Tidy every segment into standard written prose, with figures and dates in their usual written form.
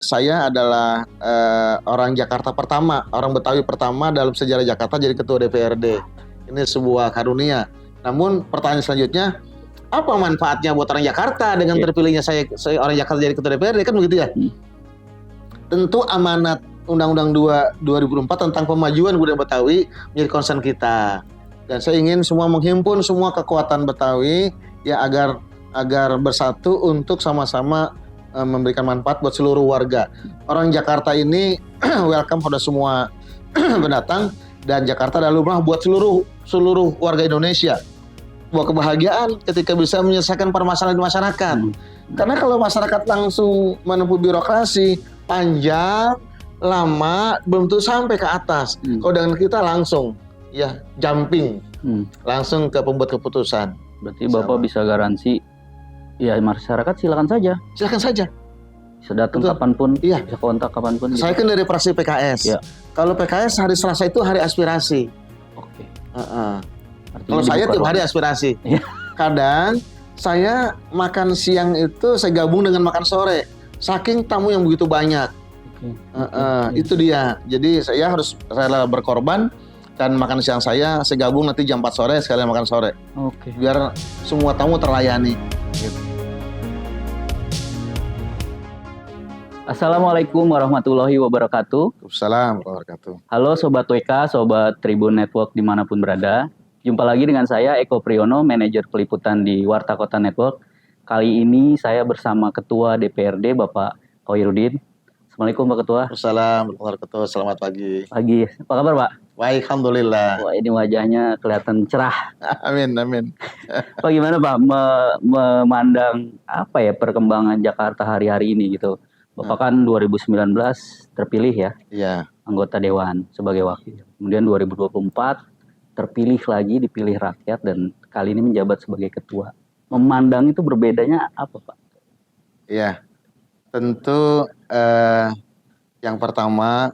Saya adalah orang Jakarta pertama, orang Betawi pertama dalam sejarah Jakarta jadi ketua DPRD. Ini sebuah karunia. Namun pertanyaan selanjutnya, apa manfaatnya buat orang Jakarta dengan terpilihnya saya orang Jakarta jadi ketua DPRD, kan begitu ya? Tentu amanat Undang-Undang 2 2004 tentang pemajuan budaya Betawi menjadi concern kita. Dan saya ingin semua menghimpun semua kekuatan Betawi ya agar bersatu untuk sama-sama memberikan manfaat buat seluruh warga. Orang Jakarta ini welcome pada semua pendatang, dan Jakarta adalah rumah buat seluruh warga Indonesia. Buat kebahagiaan ketika bisa menyelesaikan permasalahan di masyarakat. Karena kalau masyarakat langsung menempuh birokrasi panjang, lama, belum tentu sampai ke atas. Kalau dengan kita langsung ya jumping, langsung ke pembuat keputusan. Berarti Bapak bisa garansi ya masyarakat silakan saja. Silakan saja. Bisa datang kapanpun, iya. Bisa kontak kapanpun. Saya kan dari fraksi PKS. Ya. Kalau PKS hari Selasa itu hari aspirasi. Oke. Kalau saya tiap hari aspirasi. Ya. Kadang saya makan siang itu saya gabung dengan makan sore. Saking tamu yang begitu banyak. Itu dia. Jadi saya harus rela berkorban. Dan makan siang saya gabung nanti jam 4 sore sekalian makan sore. Oke. Biar semua tamu terlayani. Gitu. Assalamualaikum warahmatullahi wabarakatuh. Waalaikumsalam warahmatullahi wabarakatuh. Halo Sobat WK, Sobat Tribun Network dimanapun berada. Jumpa lagi dengan saya Eko Priyono, manajer peliputan di Warta Kota Network. Kali ini saya bersama Ketua DPRD Bapak Khoirudin. Assalamualaikum Pak Ketua. Assalamualaikum warahmatullahi wabarakatuh. Selamat pagi. Pagi. Apa kabar Pak? Baik, alhamdulillah. Wah, ini wajahnya kelihatan cerah. Amin, amin. Pak, gimana Pak memandang apa ya perkembangan Jakarta hari-hari ini gitu? Bapak kan 2019 terpilih ya, iya, anggota Dewan sebagai wakil. Kemudian 2024 terpilih lagi, dipilih rakyat, dan kali ini menjabat sebagai ketua. Memandang itu berbedanya apa Pak? Iya, tentu yang pertama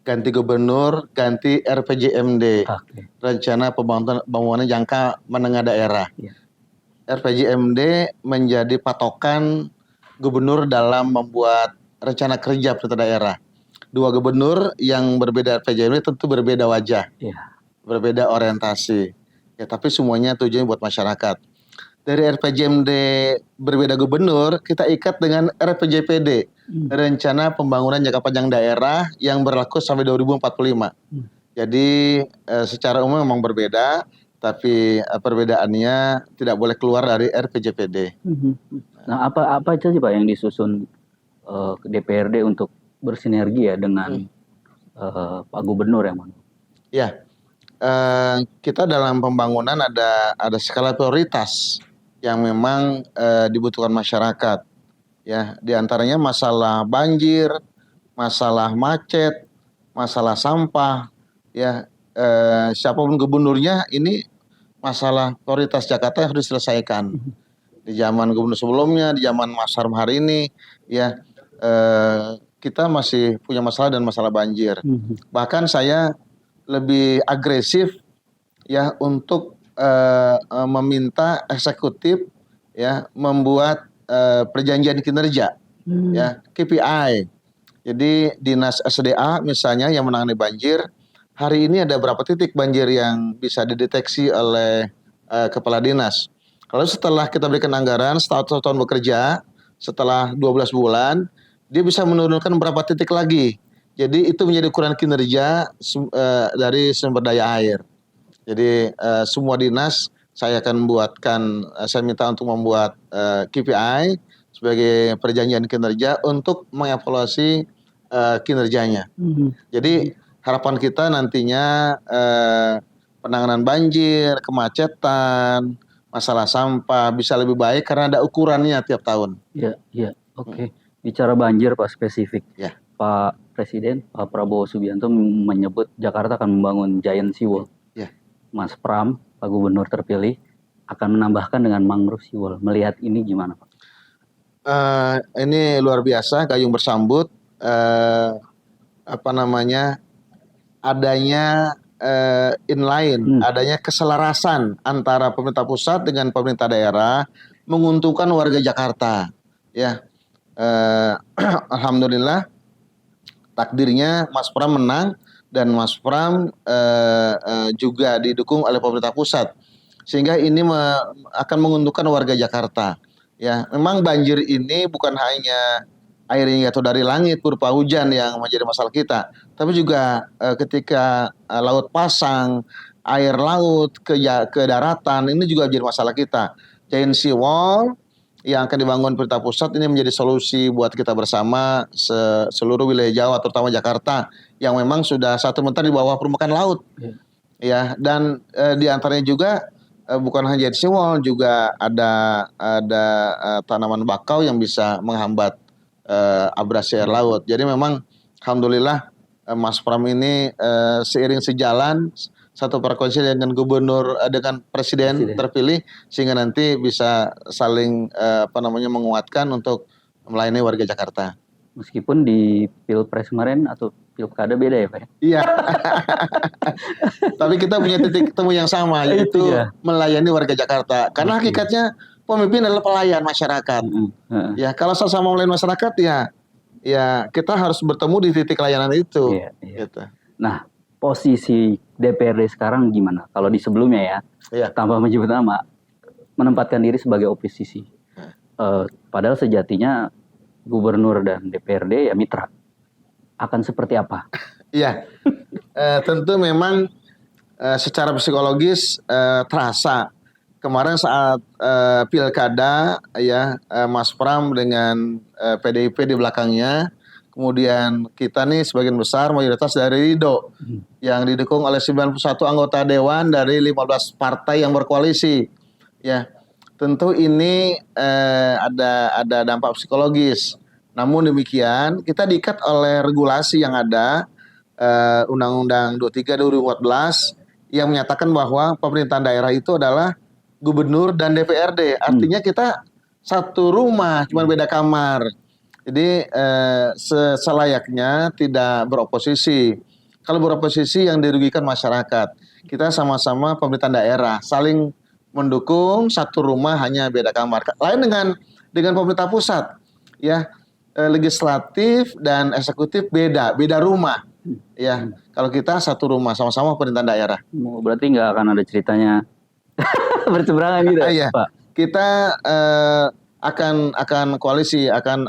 ganti gubernur, ganti RPJMD, rencana pembangunan jangka menengah daerah. Ya. RPJMD menjadi patokan gubernur dalam membuat rencana kerja pemerintah daerah. Dua gubernur yang berbeda RPJMD tentu berbeda wajah, berbeda orientasi. Ya, tapi semuanya tujuannya buat masyarakat. Dari RPJMD berbeda gubernur, kita ikat dengan RPJPD, rencana pembangunan jangka panjang daerah yang berlaku sampai 2045. Jadi secara umum memang berbeda, tapi perbedaannya tidak boleh keluar dari RPJPD. Nah, apa aja sih Pak yang disusun DPRD untuk bersinergi ya dengan Pak Gubernur yang mana? Ya, kita dalam pembangunan ada skala prioritas yang memang dibutuhkan masyarakat. Ya, diantaranya masalah banjir, masalah macet, masalah sampah. Ya, siapapun gubernurnya ini masalah prioritas Jakarta yang harus diselesaikan. Di zaman gubernur sebelumnya, di zaman Mas Harm hari ini, ya kita masih punya masalah dan masalah banjir. Bahkan saya lebih agresif ya untuk meminta eksekutif ya membuat perjanjian kinerja, ya KPI. Jadi dinas SDA misalnya yang menangani banjir, hari ini ada berapa titik banjir yang bisa dideteksi oleh kepala dinas. Kalau setelah kita berikan anggaran, setelah tahun bekerja, setelah 12 bulan, dia bisa menurunkan berapa titik lagi. Jadi itu menjadi ukuran kinerja dari sumber daya air. Jadi semua dinas saya akan saya minta untuk membuat KPI sebagai perjanjian kinerja untuk mengevaluasi kinerjanya. Jadi harapan kita nantinya penanganan banjir, kemacetan, masalah sampah bisa lebih baik karena ada ukurannya tiap tahun. Iya, oke. Bicara banjir Pak spesifik. Ya. Pak Presiden, Pak Prabowo Subianto menyebut Jakarta akan membangun giant seawall. Ya. Mas Pram, Pak Gubernur terpilih, akan menambahkan dengan mangrove seawall. Melihat ini gimana Pak? Ini luar biasa, gayung bersambut. Adanya inline, adanya keselarasan antara pemerintah pusat dengan pemerintah daerah menguntungkan warga Jakarta. Ya, eh, alhamdulillah takdirnya Mas Pram menang dan Mas Pram juga didukung oleh pemerintah pusat sehingga ini akan menguntungkan warga Jakarta. Ya, memang banjir ini bukan hanya air yang jatuh dari langit berupa hujan yang menjadi masalah kita, tapi juga ketika laut pasang, air laut ke daratan ini juga menjadi masalah kita. Giant Sea Wall yang akan dibangun pemerintah pusat ini menjadi solusi buat kita bersama seluruh wilayah Jawa, terutama Jakarta, yang memang sudah satu meter di bawah permukaan laut. Ya, dan di antaranya juga bukan hanya Giant Sea Wall, juga ada tanaman bakau yang bisa menghambat abrasi air laut. Jadi memang alhamdulillah Mas Pram ini seiring sejalan satu frekuensi dengan gubernur dengan presiden terpilih sehingga nanti bisa saling menguatkan untuk melayani warga Jakarta. Meskipun di Pilpres kemarin atau Pilkada beda ya Pak? Iya. Tapi kita punya titik temu yang sama, yaitu melayani warga Jakarta. Karena hakikatnya pemimpin adalah pelayan masyarakat. Ya, kalau sama-sama melayani masyarakat ya kita harus bertemu di titik layanan itu. Gitu. Nah, posisi DPRD sekarang gimana? Kalau di sebelumnya tanpa menyebut nama, menempatkan diri sebagai oposisi. Padahal sejatinya gubernur dan DPRD ya mitra. Akan seperti apa? Iya, tentu memang secara psikologis terasa. Kemarin saat pilkada Mas Pram dengan PDIP di belakangnya, kemudian kita nih sebagian besar mayoritas dari Ridho yang didukung oleh 91 anggota dewan dari 15 partai yang berkoalisi. Ya, tentu ini ada dampak psikologis. Namun demikian kita diikat oleh regulasi yang ada Undang-Undang 23 2014 yang menyatakan bahwa pemerintahan daerah itu adalah gubernur dan DPRD. Artinya kita satu rumah, cuma beda kamar. Jadi selayaknya tidak beroposisi. Kalau beroposisi yang dirugikan masyarakat. Kita sama-sama pemerintahan daerah, saling mendukung, satu rumah hanya beda kamar. Lain dengan pemerintah pusat, ya legislatif dan eksekutif beda rumah. Ya, kalau kita satu rumah sama-sama pemerintahan daerah. Berarti nggak akan ada ceritanya berseberangan gitu, Pak? Kita akan koalisi, akan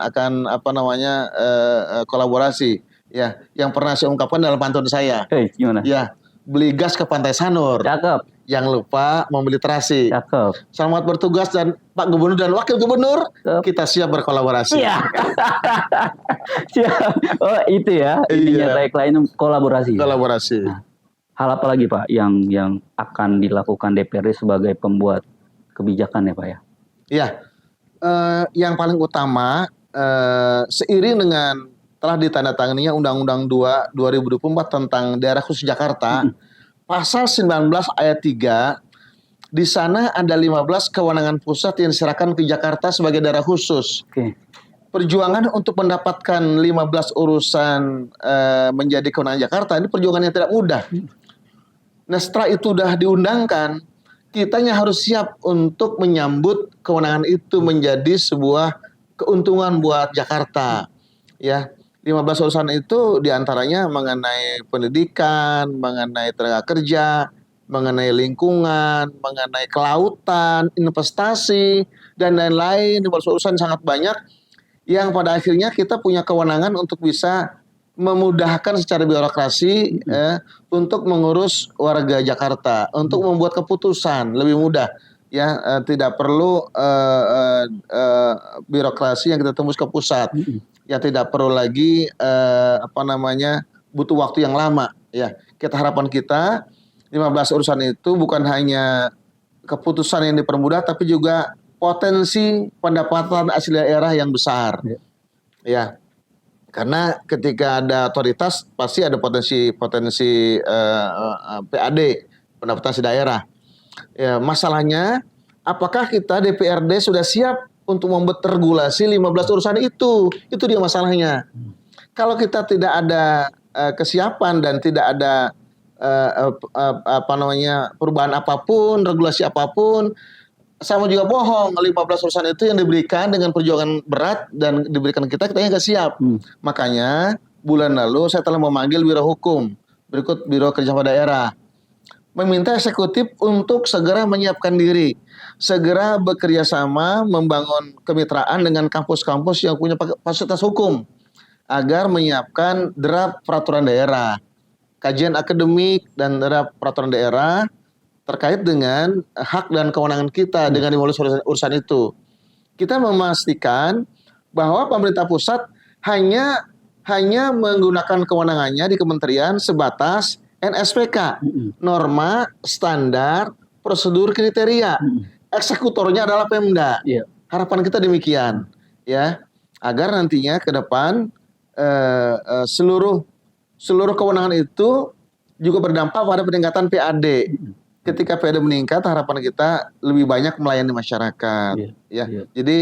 kolaborasi. Ya, yang pernah saya ungkapkan dalam pantun saya. Gimana? Ya, beli gas ke Pantai Sanur. Cakep. Yang lupa membeli terasi. Cakep. Selamat bertugas dan Pak Gubernur dan Wakil Gubernur. Cakep. Kita siap berkolaborasi. Iya. Siap. Oh itu ya. Intinya tagline kolaborasi. Kolaborasi. Nah, hal apa lagi Pak yang akan dilakukan DPRD sebagai pembuat kebijakan ya Pak ya? Iya. Yang paling utama seiring dengan telah ditandatanganinya Undang-Undang 2 2024 tentang Daerah Khusus Jakarta. Pasal 19 ayat 3, di sana ada 15 kewenangan pusat yang diserahkan ke Jakarta sebagai daerah khusus. Perjuangan untuk mendapatkan 15 urusan menjadi kewenangan Jakarta, ini perjuangan yang tidak mudah. Nah setelah itu sudah diundangkan, kitanya harus siap untuk menyambut kewenangan itu menjadi sebuah keuntungan buat Jakarta. Ya. 15 urusan itu diantaranya mengenai pendidikan, mengenai tenaga kerja, mengenai lingkungan, mengenai kelautan, investasi, dan lain-lain. 15 urusan sangat banyak yang pada akhirnya kita punya kewenangan untuk bisa memudahkan secara birokrasi untuk mengurus warga Jakarta, untuk membuat keputusan lebih mudah. Ya, tidak perlu birokrasi yang kita tembus ke pusat. Ya tidak perlu lagi butuh waktu yang lama. Ya, harapan kita 15 urusan itu bukan hanya keputusan yang dipermudah, tapi juga potensi pendapatan asli daerah yang besar. Ya, karena ketika ada otoritas pasti ada potensi PAD, pendapatan asli daerah. Ya, masalahnya apakah kita DPRD sudah siap untuk membuat regulasi 15 urusan itu dia masalahnya. Kalau kita tidak ada kesiapan dan tidak ada perubahan apapun, regulasi apapun, sama juga bohong. 15 urusan itu yang diberikan dengan perjuangan berat dan diberikan kita nggak siap. Makanya bulan lalu saya telah memanggil Biro Hukum, berikut Biro Kerjasama Daerah, meminta eksekutif untuk segera menyiapkan diri, segera bekerja sama membangun kemitraan dengan kampus-kampus yang punya fasilitas hukum agar menyiapkan draft peraturan daerah, kajian akademik dan draft peraturan daerah terkait dengan hak dan kewenangan kita dengan 15 urusan itu. Kita memastikan bahwa pemerintah pusat hanya menggunakan kewenangannya di kementerian sebatas NSPK, norma, standar, prosedur, kriteria. Eksekutornya adalah Pemda. Harapan kita demikian, ya, agar nantinya ke depan seluruh kewenangan itu juga berdampak pada peningkatan PAD. Ketika PAD meningkat, harapan kita lebih banyak melayani masyarakat. Jadi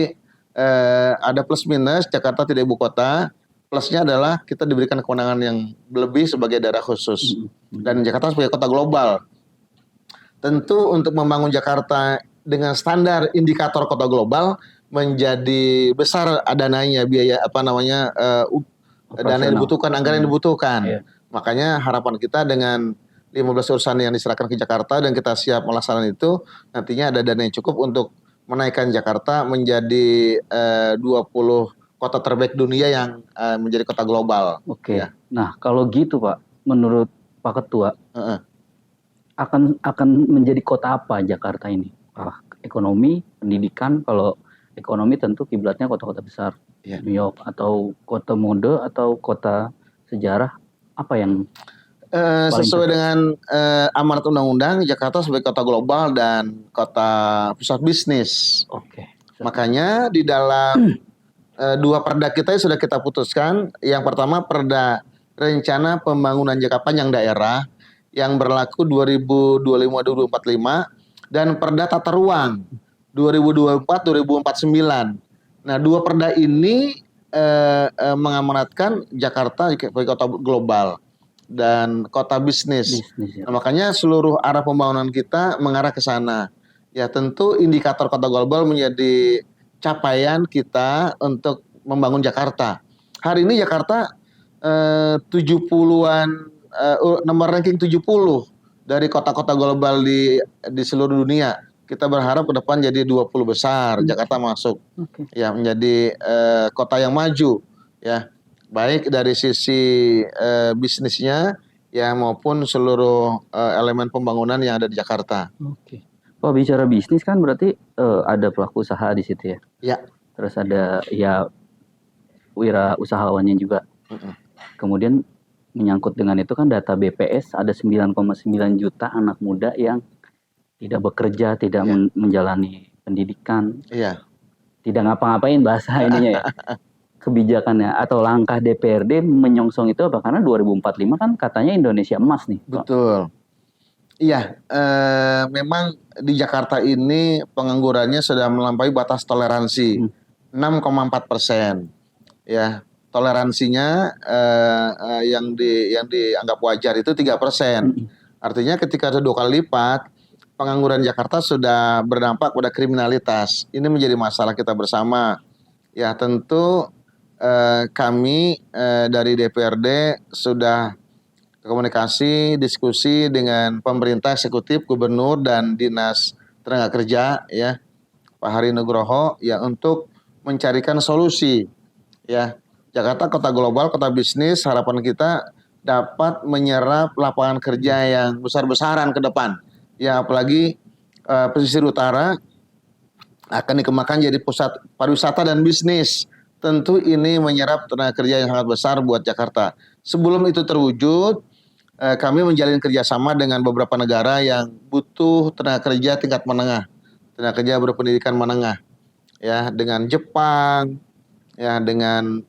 ada plus minus. Jakarta tidak ibu kota. Plusnya adalah kita diberikan kewenangan yang lebih sebagai daerah khusus dan Jakarta sebagai kota global. Tentu untuk membangun Jakarta dengan standar indikator kota global menjadi besar dananya, biaya dana yang dibutuhkan, anggaran yang dibutuhkan. Makanya harapan kita dengan 15 urusan yang diserahkan ke Jakarta dan kita siap melaksanakan itu, nantinya ada dana yang cukup untuk menaikkan Jakarta menjadi 20 kota terbaik dunia yang menjadi kota global. Ya. Nah, kalau gitu Pak, menurut Pak Ketua, akan menjadi kota apa Jakarta ini? Ekonomi, pendidikan. Kalau ekonomi tentu kiblatnya kota-kota besar, New York, atau kota mode, atau kota sejarah. Apa yang sesuai dengan amanat undang-undang, Jakarta sebagai kota global dan kota pusat bisnis. Makanya di dalam 2 perda kita sudah kita putuskan. Yang pertama Perda Rencana Pembangunan Jangka Panjang Daerah yang berlaku 2025-2045 dan Perda Tata Ruang 2024-2049. Nah, 2 perda ini mengamanatkan Jakarta sebagai kota global dan kota bisnis. Nah, makanya seluruh arah pembangunan kita mengarah ke sana. Ya, tentu indikator kota global menjadi capaian kita untuk membangun Jakarta. Hari ini Jakarta 70-an nomor ranking 70 dari kota-kota global di seluruh dunia. Kita berharap ke depan jadi 20 besar, Jakarta masuk. Ya, menjadi kota yang maju, ya. Baik dari sisi bisnisnya ya maupun seluruh elemen pembangunan yang ada di Jakarta. Pak, bicara bisnis kan berarti ada pelaku usaha di situ ya? Ya. Terus ada ya wira usahawannya juga. Kemudian menyangkut dengan itu kan data BPS ada 9,9 juta anak muda yang tidak bekerja, tidak menjalani pendidikan, tidak ngapa-ngapain bahasa ininya ya. Kebijakannya atau langkah DPRD menyongsong itu apa? Karena 2045 kan katanya Indonesia emas nih. Betul. Iya, memang di Jakarta ini penganggurannya sudah melampaui batas toleransi 6,4%. Ya, toleransinya yang dianggap wajar itu 3%. Artinya ketika itu 2 kali lipat, pengangguran Jakarta sudah berdampak pada kriminalitas. Ini menjadi masalah kita bersama. Ya, tentu kami dari DPRD sudah komunikasi, diskusi dengan pemerintah eksekutif, gubernur dan dinas tenaga kerja, ya, Pak Hari Nugroho, ya, untuk mencarikan solusi. Ya, Jakarta kota global, kota bisnis, harapan kita dapat menyerap lapangan kerja yang besar-besaran ke depan. Ya, apalagi pesisir utara akan dikembangkan jadi pusat pariwisata dan bisnis. Tentu ini menyerap tenaga kerja yang sangat besar buat Jakarta. Sebelum itu terwujud, kami menjalin kerjasama dengan beberapa negara yang butuh tenaga kerja tingkat menengah, tenaga kerja berpendidikan menengah, ya, dengan Jepang, ya, dengan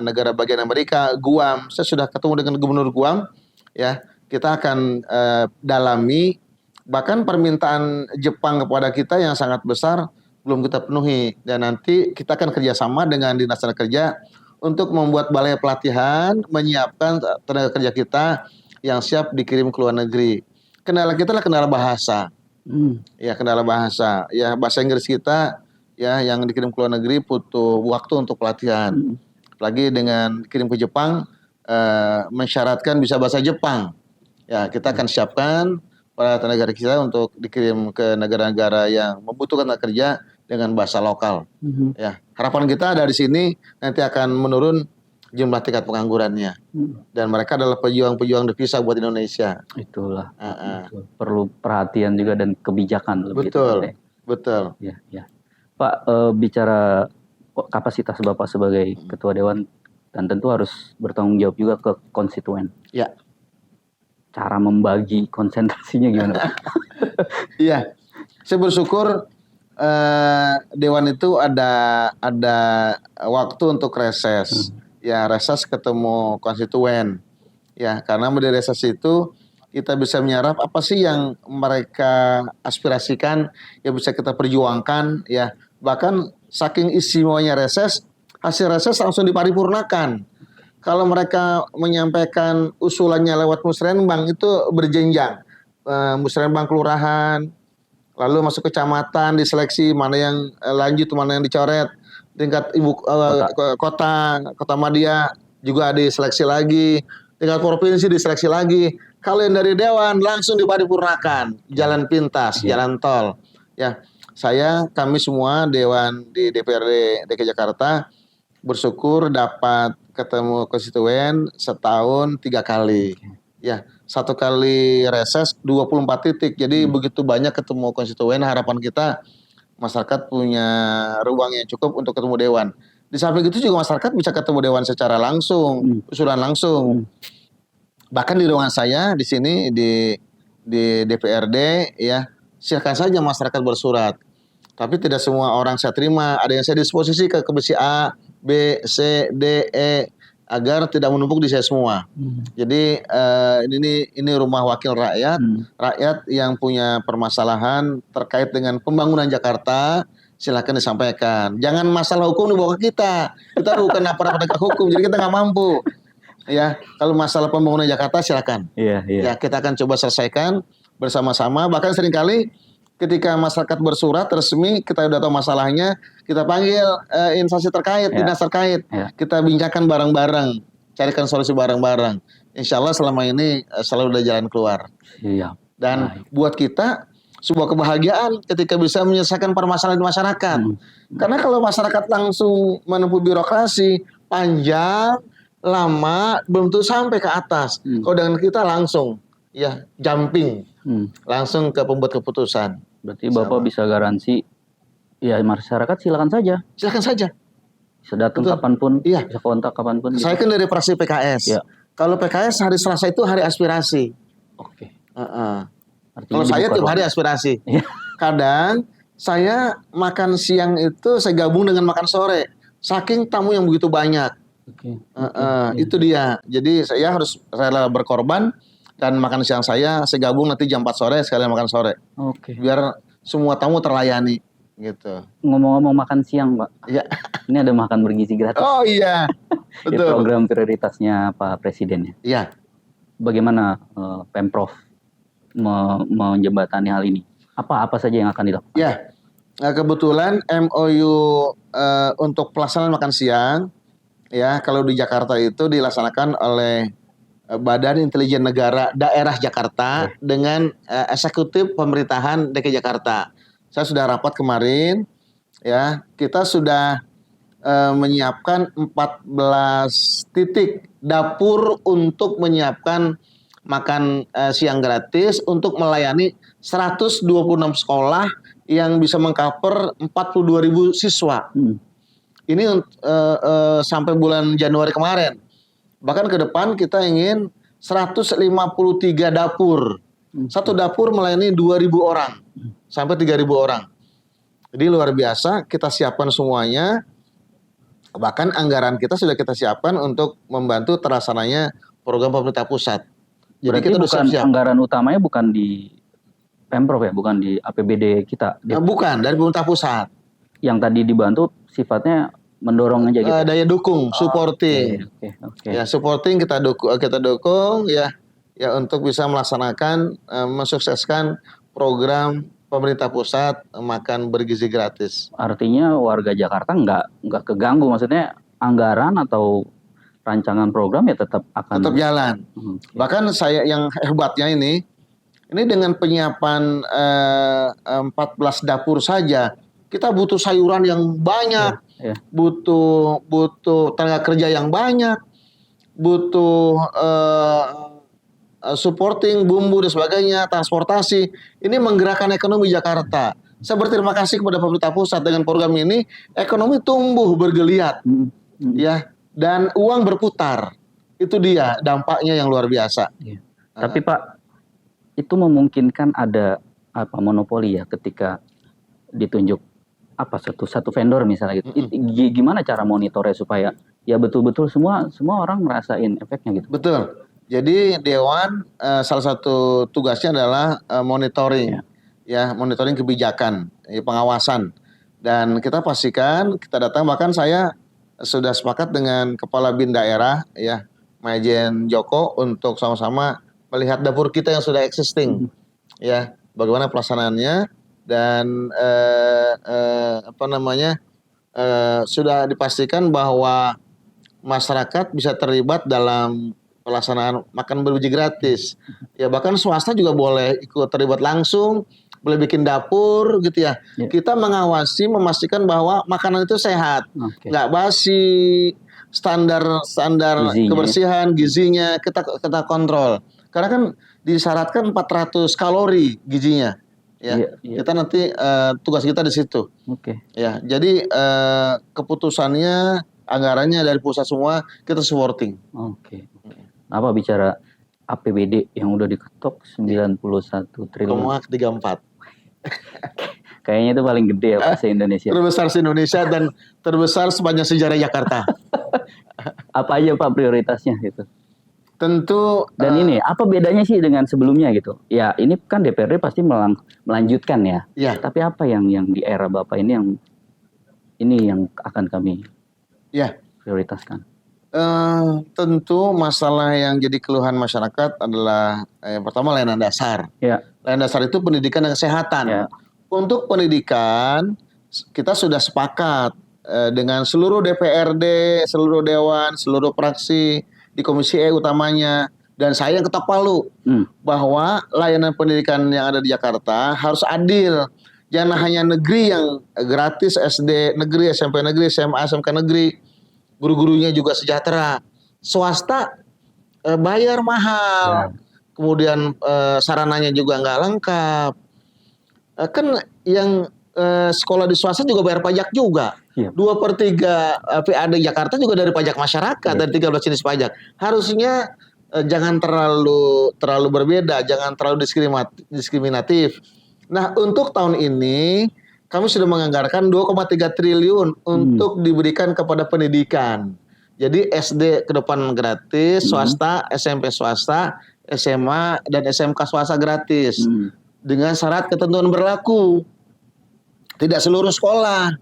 negara bagian Amerika, Guam. Saya sudah ketemu dengan Gubernur Guam, ya. Kita akan dalami, bahkan permintaan Jepang kepada kita yang sangat besar belum kita penuhi, dan nanti kita akan kerjasama dengan dinas tenaga kerja untuk membuat balai pelatihan, menyiapkan tenaga kerja kita yang siap dikirim ke luar negeri. Kendala kita adalah kendala bahasa. Ya, kendala bahasa. Ya, bahasa Inggris kita ya yang dikirim ke luar negeri butuh waktu untuk pelatihan. Apalagi dengan kirim ke Jepang mensyaratkan bisa bahasa Jepang. Ya, kita akan siapkan para tenaga kerja kita untuk dikirim ke negara-negara yang membutuhkan tenaga kerja dengan bahasa lokal. Ya, harapan kita dari sini nanti akan menurun jumlah tingkat penganggurannya. Dan mereka adalah pejuang-pejuang devisa buat Indonesia. Itulah. Betul. Perlu perhatian juga dan kebijakan lebih Betul, tepatnya. betul. Ya. Pak, bicara kapasitas Bapak sebagai Ketua Dewan dan tentu harus bertanggung jawab juga ke konstituen. Ya. Cara membagi konsentrasinya gimana? Iya, saya bersyukur Dewan itu ada waktu untuk reses. Ya, reses ketemu konstituen. Ya, karena di reses itu kita bisa menyerap apa sih yang mereka aspirasikan, yang bisa kita perjuangkan. Ya, bahkan saking istimewanya reses, hasil reses langsung diparipurnakan. Kalau mereka menyampaikan usulannya lewat musrenbang itu berjenjang. Musrenbang kelurahan, lalu masuk kecamatan, diseleksi mana yang lanjut, mana yang dicoret. Tingkat kota madya juga diseleksi lagi. Tingkat provinsi diseleksi lagi. Kalau yang dari dewan langsung diparipurnakan, jalan pintas, jalan tol. Ya, kami semua dewan di DPRD DKI Jakarta bersyukur dapat ketemu konstituen setahun 3 kali. Ya, 1 kali reses 24 titik. Jadi begitu banyak ketemu konstituen, harapan kita masyarakat punya ruang yang cukup untuk ketemu dewan. Di samping itu juga masyarakat bisa ketemu dewan secara langsung, usulan langsung. Bahkan di ruangan saya di sini di DPRD ya, silakan saja masyarakat bersurat. Tapi tidak semua orang saya terima. Ada yang saya disposisi ke komisi A, B, C, D, E agar tidak menumpuk di saya semua. Jadi ini rumah wakil rakyat, rakyat yang punya permasalahan terkait dengan pembangunan Jakarta, silakan disampaikan. Jangan masalah hukum dibawa ke kita. Kita bukan aparat penegak hukum, jadi kita nggak mampu. Ya, kalau masalah pembangunan Jakarta silakan. Ya, kita akan coba selesaikan bersama-sama. Bahkan seringkali ketika masyarakat bersurat resmi, kita udah tahu masalahnya, kita panggil instansi terkait, dinas terkait, kita bincangkan bareng-bareng, carikan solusi bareng-bareng. Insya Allah selama ini selalu ada jalan keluar. Dan buat kita sebuah kebahagiaan ketika bisa menyelesaikan permasalahan masyarakat. Karena kalau masyarakat langsung menempuh birokrasi panjang, lama, belum tentu sampai ke atas. Kalau dengan kita langsung, ya jumping, langsung ke pembuat keputusan. Berarti Bapak bisa garansi, ya masyarakat silakan saja. Silakan saja. Bisa datang kapanpun, bisa kontak kapanpun. Saya kan dari fraksi PKS. Kalau PKS hari Selasa itu hari aspirasi. Oke. Kalau saya tiap hari aspirasi. Kadang saya makan siang itu saya gabung dengan makan sore. Saking tamu yang begitu banyak. Itu dia. Jadi saya harus rela berkorban. Dan makan siang saya gabung nanti jam 4 sore sekalian makan sore. Biar semua tamu terlayani gitu. Ngomong-ngomong makan siang, Pak. Iya. Ini ada makan bergizi gratis. Oh iya. Betul. Di program prioritasnya Pak Presiden ya. Iya. Bagaimana Pemprov menjembatani hal ini? Apa saja yang akan dilakukan? Ya. Nah, kebetulan MOU untuk pelaksanaan makan siang ya kalau di Jakarta itu dilaksanakan oleh Badan Intelijen Negara Daerah Jakarta dengan eksekutif pemerintahan DKI Jakarta. Saya sudah rapat kemarin, ya kita sudah menyiapkan 14 titik dapur untuk menyiapkan makan siang gratis untuk melayani 126 sekolah yang bisa mengcover 42.000 siswa. Ini sampai bulan Januari kemarin. Bahkan ke depan kita ingin 153 dapur. Satu dapur melayani 2.000 orang sampai 3.000 orang. Jadi luar biasa, kita siapkan semuanya. Bahkan anggaran kita sudah kita siapkan untuk membantu terlaksananya program pemerintah pusat. Jadi berarti kita bukan siap. Anggaran utamanya bukan di Pemprov ya, bukan di APBD kita. Bukan, dari pemerintah pusat. Yang tadi dibantu sifatnya mendorong aja gitu. Daya dukung, supporting. Ya, supporting kita dukung ya untuk bisa melaksanakan mensukseskan program pemerintah pusat makan bergizi gratis. Artinya warga Jakarta nggak keganggu, maksudnya anggaran atau rancangan program ya tetap akan Tetap jalan. Oke. Bahkan saya yang hebatnya ini dengan penyiapan 14 dapur saja, kita butuh sayuran yang banyak, Ya. butuh tenaga kerja yang banyak, butuh supporting bumbu dan sebagainya, transportasi. Ini menggerakkan ekonomi Jakarta. Saya berterima kasih kepada pemerintah pusat dengan program ini, ekonomi tumbuh bergeliat, ya, dan uang berputar. Itu dia dampaknya yang luar biasa. Iya. Tapi Pak, itu memungkinkan ada monopoli ya ketika ditunjuk satu vendor misalnya gitu. Gimana cara monitornya supaya ya betul-betul semua orang ngerasain efeknya gitu. Betul. Jadi Dewan salah satu tugasnya adalah monitoring, ya, monitoring kebijakan, pengawasan. Dan kita pastikan kita datang, bahkan saya sudah sepakat dengan Kepala BIN daerah, ya, Majen Joko, untuk sama-sama melihat dapur kita yang sudah existing, ya, bagaimana pelaksanaannya, dan sudah dipastikan bahwa masyarakat bisa terlibat dalam pelaksanaan makan bergizi gratis. Ya, bahkan swasta juga boleh ikut terlibat langsung, boleh bikin dapur gitu ya. Kita mengawasi, memastikan bahwa makanan itu sehat, nggak basi, standar gizinya, kebersihan, gizinya kita kontrol. Karena kan disyaratkan 400 kalori gizinya. Ya, kita nanti tugas kita di situ. Ya, jadi keputusannya, anggarannya dari pusat semua kita supporting. Apa bicara APBD yang udah diketok 91 triliun. 34. Kayaknya itu paling gede ya Pak se-Indonesia. Terbesar se-Indonesia dan terbesar sepanjang sejarah Jakarta. Apa aja Pak prioritasnya gitu? Tentu. Dan ini apa bedanya sih dengan sebelumnya gitu? Ya ini kan DPRD pasti melanjutkan ya. Tapi apa yang di era Bapak ini yang akan kami prioritaskan? Tentu masalah yang jadi keluhan masyarakat adalah yang pertama layanan dasar. Layanan dasar itu pendidikan dan kesehatan. Untuk pendidikan kita sudah sepakat dengan seluruh DPRD, seluruh dewan, seluruh fraksi di Komisi E utamanya, dan saya yang ketok palu bahwa layanan pendidikan yang ada di Jakarta harus adil. Jangan hanya negeri yang gratis, SD negeri, SMP negeri, SMA, SMK negeri, guru-gurunya juga sejahtera. Swasta bayar mahal, kemudian sarananya juga nggak lengkap. Kan yang sekolah di swasta juga bayar pajak juga. 2/3 PAD Jakarta juga dari pajak masyarakat, dari 13 jenis pajak. Harusnya jangan terlalu berbeda, jangan terlalu diskriminatif. Nah, untuk tahun ini kami sudah menganggarkan 2,3 triliun untuk diberikan kepada pendidikan. Jadi SD ke depan gratis, swasta, SMP swasta, SMA dan SMK swasta gratis. Dengan syarat ketentuan berlaku. Tidak seluruh sekolah.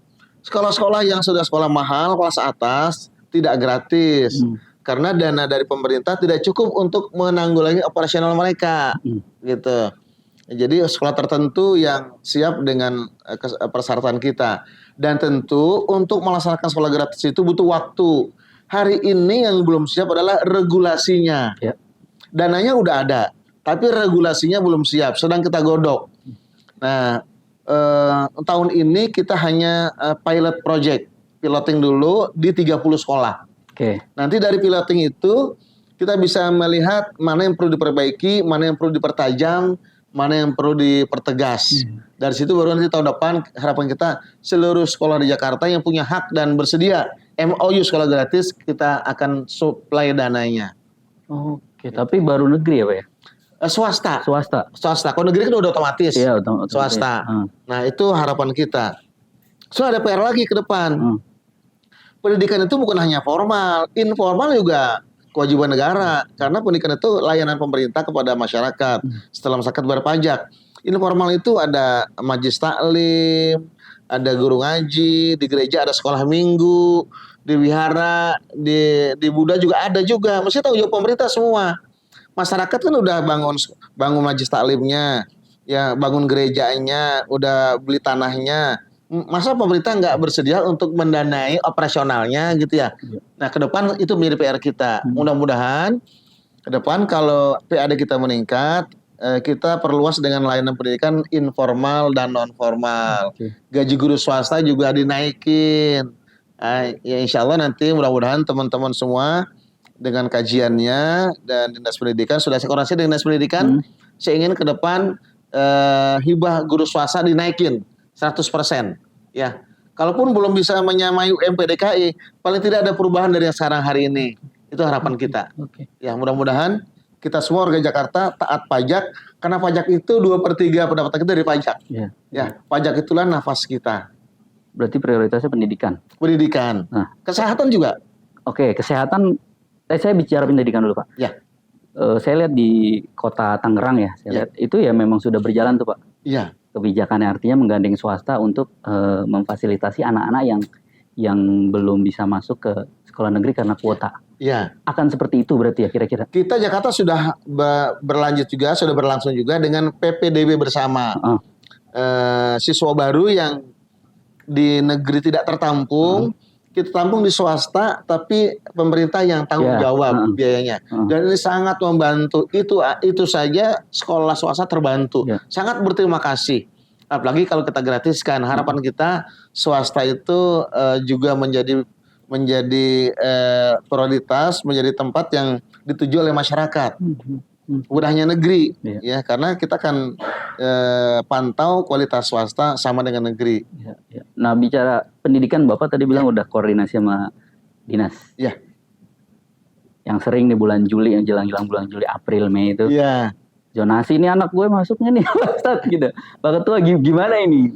Sekolah-sekolah yang sudah sekolah mahal, kelas atas, tidak gratis. Karena dana dari pemerintah tidak cukup untuk menanggulangi operasional mereka. Gitu. Jadi sekolah tertentu yang siap dengan persyaratan kita. Dan tentu untuk melaksanakan sekolah gratis itu butuh waktu. Hari ini yang belum siap adalah regulasinya. Dananya udah ada, tapi regulasinya belum siap, sedang kita godok. Nah, tahun ini kita hanya pilot project, piloting dulu di 30 sekolah. Nanti dari piloting itu kita bisa melihat mana yang perlu diperbaiki, mana yang perlu dipertajam, mana yang perlu dipertegas. Dari situ baru nanti tahun depan harapan kita seluruh sekolah di Jakarta yang punya hak dan bersedia MOU sekolah gratis kita akan supply dananya. Tapi baru negeri ya Pak ya? Swasta. Kalau negeri kan udah otomatis. Otomatis. Swasta. Nah, itu harapan kita. So ada PR lagi ke depan. Pendidikan itu bukan hanya formal, informal juga kewajiban negara. Karena pendidikan itu layanan pemerintah kepada masyarakat setelah masyarakat bayar pajak. Informal itu ada majelis taklim, ada guru ngaji, di gereja ada sekolah minggu, di wihara, di Buddha juga ada juga. Mesti tahu jawab pemerintah semua. Masyarakat kan udah bangun majelis taklimnya, ya bangun gerejanya, udah beli tanahnya. Masa pemerintah nggak bersedia untuk mendanai operasionalnya gitu ya? Iya. Nah, ke depan itu menjadi PR kita. Mudah-mudahan ke depan kalau PAD kita meningkat, kita perluas dengan layanan pendidikan informal dan non formal. Oke. Gaji guru swasta juga dinaikin. Ya insya Allah nanti mudah-mudahan teman-teman semua dengan kajiannya dan Dinas Pendidikan sudah saya koordinasi dengan Dinas Pendidikan. Saya ingin ke depan hibah guru swasta dinaikin 100%. Ya, kalaupun belum bisa menyamai UMP DKI, paling tidak ada perubahan dari yang sekarang hari ini. Itu harapan kita. Oke. Ya, mudah-mudahan kita semua warga Jakarta taat pajak, karena pajak itu 2/3 pendapatan kita dari pajak. Iya. Ya, pajak itulah nafas kita. Berarti prioritasnya pendidikan. Pendidikan, Nah, kesehatan juga. oke, kesehatan. Saya bicara pendidikan dulu, Pak. Ya, Saya lihat di kota Tangerang ya, saya Ya. lihat itu ya memang sudah berjalan tuh, Pak. iya, Kebijakannya artinya menggandeng swasta untuk memfasilitasi anak-anak yang belum bisa masuk ke sekolah negeri karena kuota. iya. Akan seperti itu berarti ya kira-kira. Kita Jakarta sudah berlanjut juga, sudah berlangsung juga dengan PPDB bersama. Siswa baru yang di negeri tidak tertampung, kita tampung di swasta, tapi pemerintah yang tanggung Ya, jawab biayanya. Dan ini sangat membantu. Itu saja sekolah swasta terbantu. Ya. Sangat berterima kasih. Apalagi kalau kita gratiskan. Harapan kita swasta itu juga menjadi prioritas, menjadi tempat yang dituju oleh masyarakat. Bukan hanya negeri, ya, karena kita akan pantau kualitas swasta sama dengan negeri. Ya. Nah, bicara pendidikan, Bapak tadi bilang udah koordinasi sama dinas. Ya. Yang sering di bulan Juli, yang jelang-jelang bulan Juli, April, Mei itu. Iya. Zonasi ini anak gue masuknya nih, Ustaz, gitu. Pak Ketua gimana ini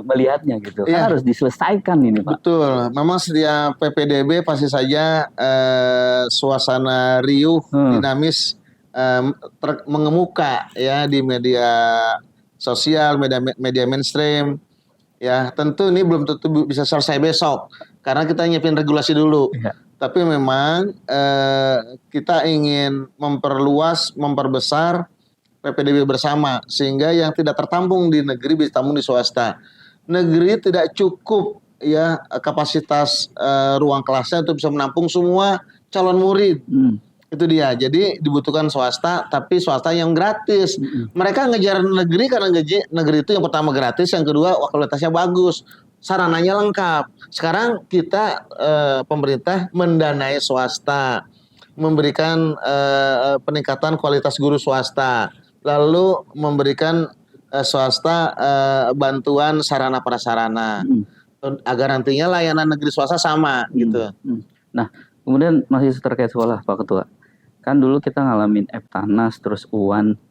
melihatnya gitu? Kan harus diselesaikan ini, Pak. Betul. Memang setiap PPDB pasti saja suasana riuh, dinamis, mengemuka ya di media sosial, media mainstream. Ya, tentu ini belum tentu bisa selesai besok karena kita nyiapin regulasi dulu. Ya. Tapi memang kita ingin memperbesar PPDB bersama sehingga yang tidak tertampung di negeri bisa tampung di swasta. Negeri tidak cukup ya kapasitas ruang kelasnya untuk bisa menampung semua calon murid. Itu dia. Jadi dibutuhkan swasta, tapi swasta yang gratis. Mereka ngejar negeri karena negeri itu yang pertama gratis, yang kedua kualitasnya bagus, sarananya lengkap. Sekarang kita pemerintah mendanai swasta, memberikan peningkatan kualitas guru swasta, lalu memberikan swasta bantuan sarana prasarana agar nantinya layanan negeri swasta sama gitu. Nah, kemudian masih terkait sekolah, Pak Ketua. Kan dulu kita ngalamin Eptanas, terus UAN,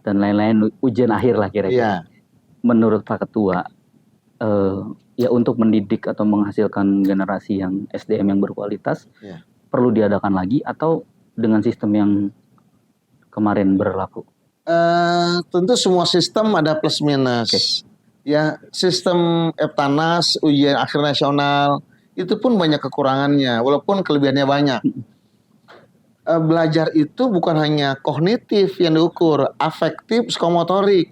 dan lain-lain, ujian akhir lah kira-kira. Iya. Menurut Pak Ketua, ya untuk mendidik atau menghasilkan generasi yang SDM yang berkualitas, perlu diadakan lagi atau dengan sistem yang kemarin berlaku? Tentu semua sistem ada plus minus. Ya, sistem Eptanas, ujian akhir nasional, itu pun banyak kekurangannya, walaupun kelebihannya banyak. Belajar itu bukan hanya kognitif yang diukur, afektif, psikomotorik.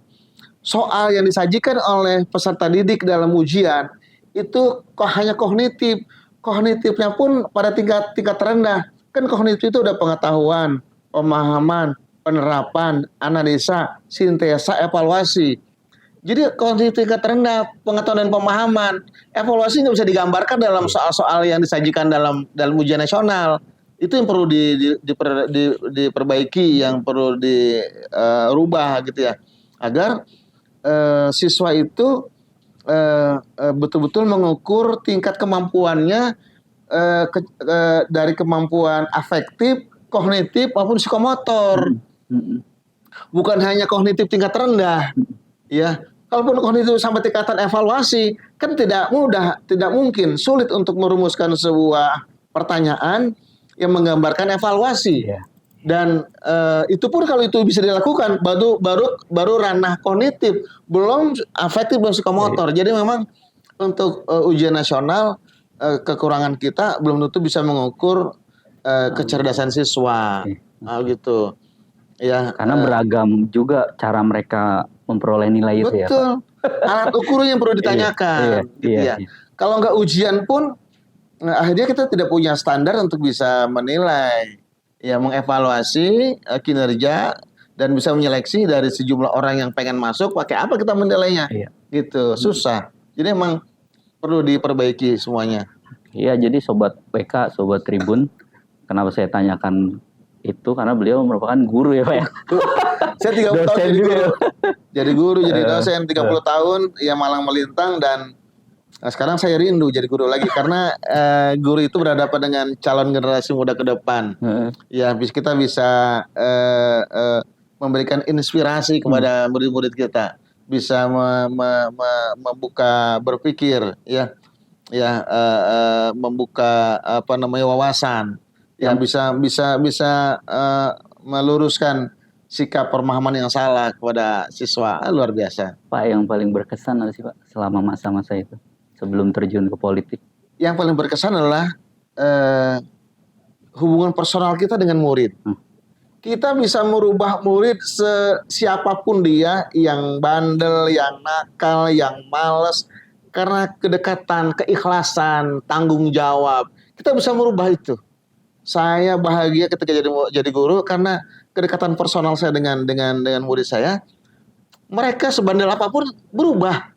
Soal yang disajikan oleh peserta didik dalam ujian itu hanya kognitif. Kognitifnya pun pada tingkat terendah. Kan kognitif itu udah pengetahuan, pemahaman, penerapan, analisa, sintesa, evaluasi. Jadi kognitif tingkat terendah, pengetahuan dan pemahaman, evaluasi nggak bisa digambarkan dalam soal-soal yang disajikan dalam ujian nasional. Itu yang perlu diperbaiki, yang perlu dirubah gitu ya, agar siswa itu betul-betul mengukur tingkat kemampuannya dari kemampuan afektif, kognitif maupun psikomotor. Bukan hanya kognitif tingkat rendah, ya. Kalaupun kognitif sampai tingkatan evaluasi, kan tidak mungkin, sulit untuk merumuskan sebuah pertanyaan yang menggambarkan evaluasi. Dan itu pun kalau itu bisa dilakukan baru ranah kognitif, belum afektif, belum psikomotor. Jadi memang untuk ujian nasional kekurangan kita belum tentu bisa mengukur kecerdasan siswa. Gitu. Ya, Karena beragam juga cara mereka memperoleh nilai itu ya, Pak. betul. Alat ukurnya yang perlu ditanyakan, gitu ya. Iya. Kalau nggak ujian pun, akhirnya kita tidak punya standar untuk bisa menilai, ya mengevaluasi kinerja dan bisa menyeleksi dari sejumlah orang yang pengen masuk. Pakai apa kita menilainya? Iya. Gitu, susah. Jadi emang perlu diperbaiki semuanya. Iya, jadi Sobat PK, Sobat Tribun, kenapa saya tanyakan itu karena beliau merupakan guru ya Pak ya. Saya 30 tahun Dosen jadi juga guru. ya. Jadi guru, jadi dosen 30 tahun, ya malang melintang dan sekarang saya rindu jadi guru lagi karena guru itu berhadapan dengan calon generasi muda ke depan. Ya, kita bisa memberikan inspirasi kepada murid-murid kita, bisa membuka berpikir, ya, membuka apa namanya wawasan, yang bisa meluruskan sikap pemahaman yang salah kepada siswa. Luar biasa. Pak, yang paling berkesan apa sih Pak selama masa-masa itu sebelum terjun ke politik? Yang paling berkesan adalah hubungan personal kita dengan murid. Kita bisa merubah murid siapapun dia, yang bandel, yang nakal, yang malas, karena kedekatan, keikhlasan, tanggung jawab. Kita bisa merubah itu. Saya bahagia ketika jadi guru karena kedekatan personal saya dengan murid saya. Mereka sebandel apapun berubah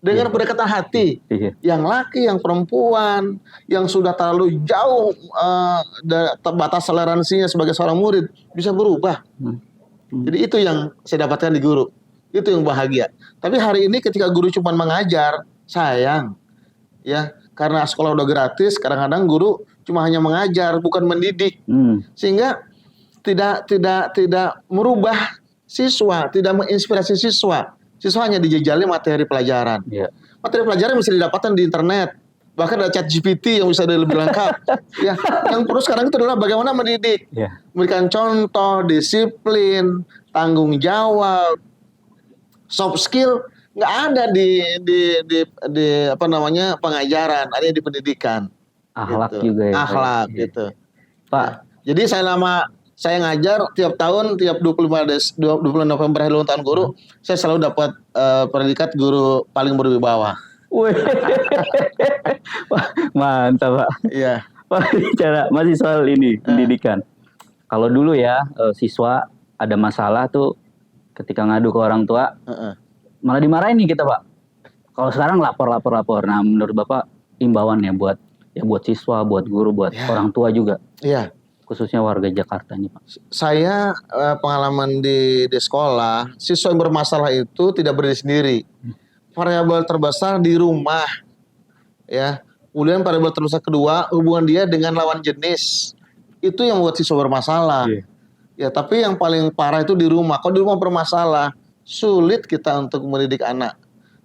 dengan pendekatan hati. Yang laki, yang perempuan, yang sudah terlalu jauh batas toleransinya sebagai seorang murid bisa berubah. Jadi itu yang saya dapatkan di guru. Itu yang bahagia. Tapi hari ini ketika guru cuma mengajar, sayang. Ya, karena sekolah udah gratis, kadang-kadang guru cuma hanya mengajar, bukan mendidik. Sehingga tidak merubah siswa, tidak menginspirasi siswa. Siswa hanya dijajali materi pelajaran. Materi pelajaran bisa didapatkan di internet. Bahkan ada ChatGPT yang bisa lebih lengkap. Ya, yang perlu sekarang itu adalah bagaimana mendidik. Memberikan contoh, disiplin, tanggung jawab, soft skill nggak ada di apa namanya pengajaran, ada di pendidikan. Akhlak gitu. juga ya. Akhlak gitu. Pak. Ya. Jadi saya ngajar tiap tahun, tiap 25 November hari ulang tahun guru, saya selalu dapat predikat guru paling berwibawa. Mantap Pak. Iya. Pak, bicara masih soal ini pendidikan. Kalau dulu ya siswa ada masalah tuh ketika ngadu ke orang tua, malah dimarahin nih kita Pak. Kalau sekarang lapor. Nah menurut Bapak imbauannya buat siswa, buat guru, buat orang tua juga. Iya. Khususnya warga Jakarta nih Pak. Saya pengalaman di sekolah, siswa yang bermasalah itu tidak berdiri sendiri. Variabel terbesar di rumah, ya. Kemudian variabel terbesar kedua, hubungan dia dengan lawan jenis. Itu yang membuat siswa bermasalah. Ya, tapi yang paling parah itu di rumah. Kalau di rumah bermasalah, sulit kita untuk mendidik anak.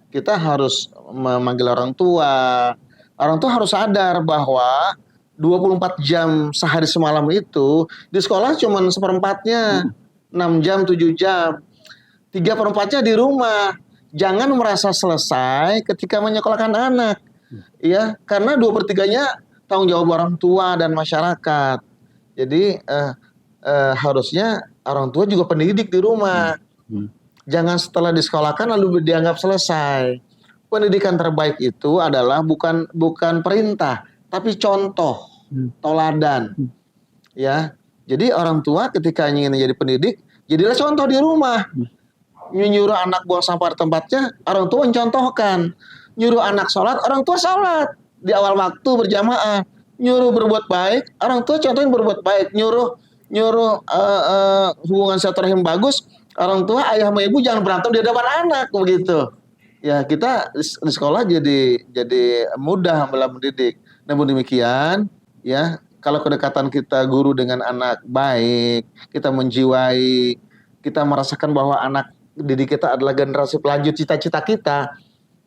Kita harus memanggil orang tua. Orang tua harus sadar bahwa 24 jam sehari semalam itu di sekolah cuma seperempatnya, 6 jam, 7 jam. 3/4-nya di rumah. Jangan merasa selesai ketika menyekolahkan anak. Ya, karena 2/3-nya tanggung jawab orang tua dan masyarakat. Jadi harusnya orang tua juga pendidik di rumah. Jangan setelah disekolahkan lalu dianggap selesai. Pendidikan terbaik itu adalah bukan perintah, tapi contoh, toladan. Ya. Jadi orang tua ketika ingin jadi pendidik, jadilah contoh di rumah. Nyuruh anak buang sampah di tempatnya, orang tua mencontohkan. Nyuruh anak sholat, orang tua sholat di awal waktu berjamaah. Nyuruh berbuat baik, orang tua contohin berbuat baik. Nyuruh hubungan silaturahim bagus, orang tua ayah sama ibu jangan berantem di hadapan anak begitu. Ya, kita di sekolah jadi mudah dalam mendidik. Namun demikian, ya, kalau kedekatan kita guru dengan anak baik, kita menjiwai, kita merasakan bahwa anak didik kita adalah generasi pelanjut cita-cita kita,